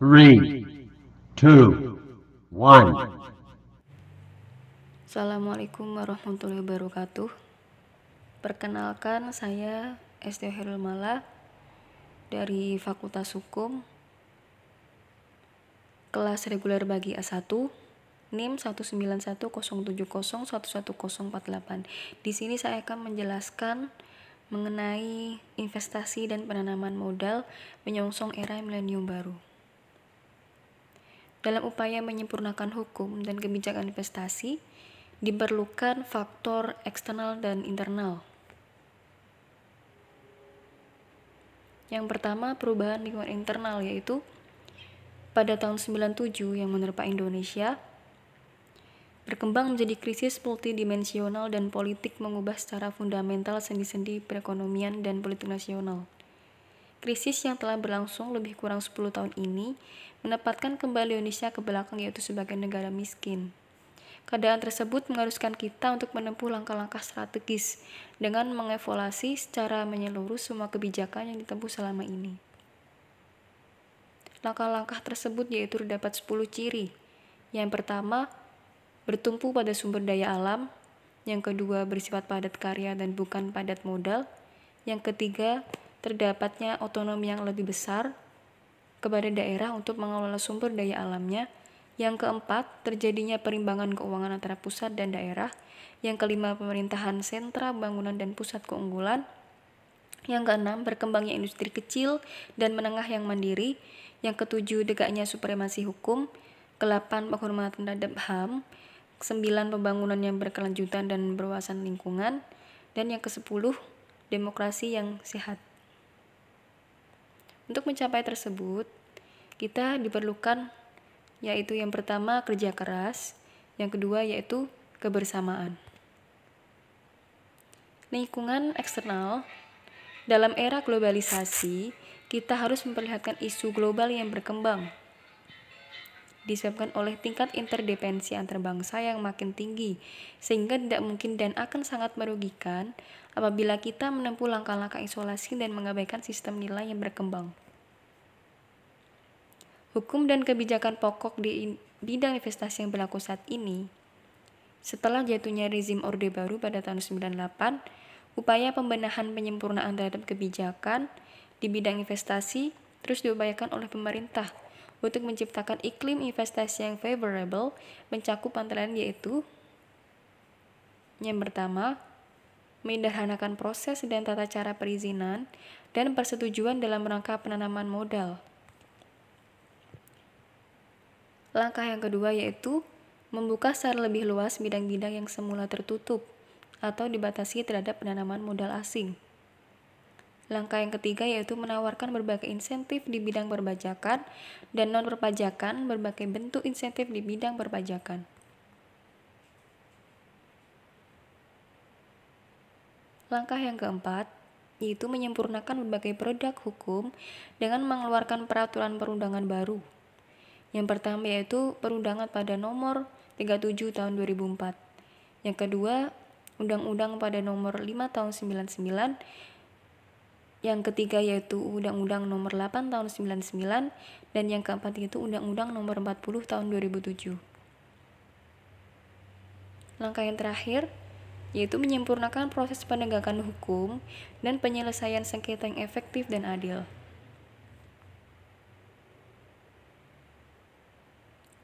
3, 2, 1. Assalamualaikum warahmatullahi wabarakatuh. Perkenalkan, saya Esti Herul Mala dari Fakultas Hukum, kelas reguler bagi A1, NIM 19107011048. Di sini saya akan menjelaskan mengenai investasi dan penanaman modal menyongsong era milenium baru. Dalam upaya menyempurnakan hukum dan kebijakan investasi, diperlukan faktor eksternal dan internal. Yang pertama, perubahan lingkungan internal, yaitu pada tahun 97 yang menerpa Indonesia berkembang menjadi krisis multidimensional dan politik mengubah secara fundamental sendi-sendi perekonomian dan politik nasional. Krisis yang telah berlangsung lebih kurang 10 tahun ini menempatkan kembali Indonesia ke belakang, yaitu sebagai negara miskin. Keadaan tersebut mengharuskan kita untuk menempuh langkah-langkah strategis dengan mengevaluasi secara menyeluruh semua kebijakan yang ditempuh selama ini. Langkah-langkah tersebut yaitu terdapat 10 ciri. Yang pertama, bertumpu pada sumber daya alam. Yang kedua, bersifat padat karya dan bukan padat modal. Yang ketiga, terdapatnya otonomi yang lebih besar kepada daerah untuk mengelola sumber daya alamnya. Yang keempat, terjadinya perimbangan keuangan antara pusat dan daerah. Yang kelima, pemerintahan sentra bangunan dan pusat keunggulan. Yang keenam, berkembangnya industri kecil dan menengah yang mandiri. Yang ketujuh, tegaknya supremasi hukum. Kedelapan, penghormatan terhadap HAM. Sembilan, pembangunan yang berkelanjutan dan berwawasan lingkungan. Dan yang kesepuluh, demokrasi yang sehat. Untuk mencapai tersebut, kita diperlukan yaitu yang pertama kerja keras, yang kedua yaitu kebersamaan. Lingkungan eksternal. Dalam era globalisasi, kita harus memperlihatkan isu global yang berkembang, disebabkan oleh tingkat interdependensi antar bangsa yang makin tinggi, sehingga tidak mungkin dan akan sangat merugikan apabila kita menempuh langkah-langkah isolasi dan mengabaikan sistem nilai yang berkembang. Hukum dan kebijakan pokok di bidang investasi yang berlaku saat ini, setelah jatuhnya rezim Orde Baru pada tahun 98, upaya pembenahan penyempurnaan terhadap kebijakan di bidang investasi terus diupayakan oleh pemerintah untuk menciptakan iklim investasi yang favorable, mencakup antara lain yaitu yang pertama, menyederhanakan proses dan tata cara perizinan dan persetujuan dalam rangka penanaman modal. Langkah yang kedua yaitu membuka secara lebih luas bidang-bidang yang semula tertutup atau dibatasi terhadap penanaman modal asing. Langkah yang ketiga yaitu menawarkan berbagai insentif di bidang perpajakan dan non-perpajakan, berbagai bentuk insentif di bidang perpajakan. Langkah yang keempat yaitu menyempurnakan berbagai produk hukum dengan mengeluarkan peraturan perundangan baru. Yang pertama yaitu Perundangan pada nomor 37 tahun 2004. Yang kedua, Undang-Undang pada nomor 5 tahun 99. Yang ketiga yaitu Undang-Undang nomor 8 tahun 99. Dan yang keempat yaitu Undang-Undang nomor 40 tahun 2007. Langkah yang terakhir yaitu menyempurnakan proses penegakan hukum dan penyelesaian sengketa yang efektif dan adil.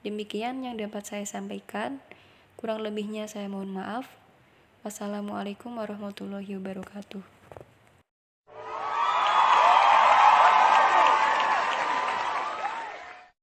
Demikian yang dapat saya sampaikan. Kurang lebihnya saya mohon maaf. Wassalamualaikum warahmatullahi wabarakatuh.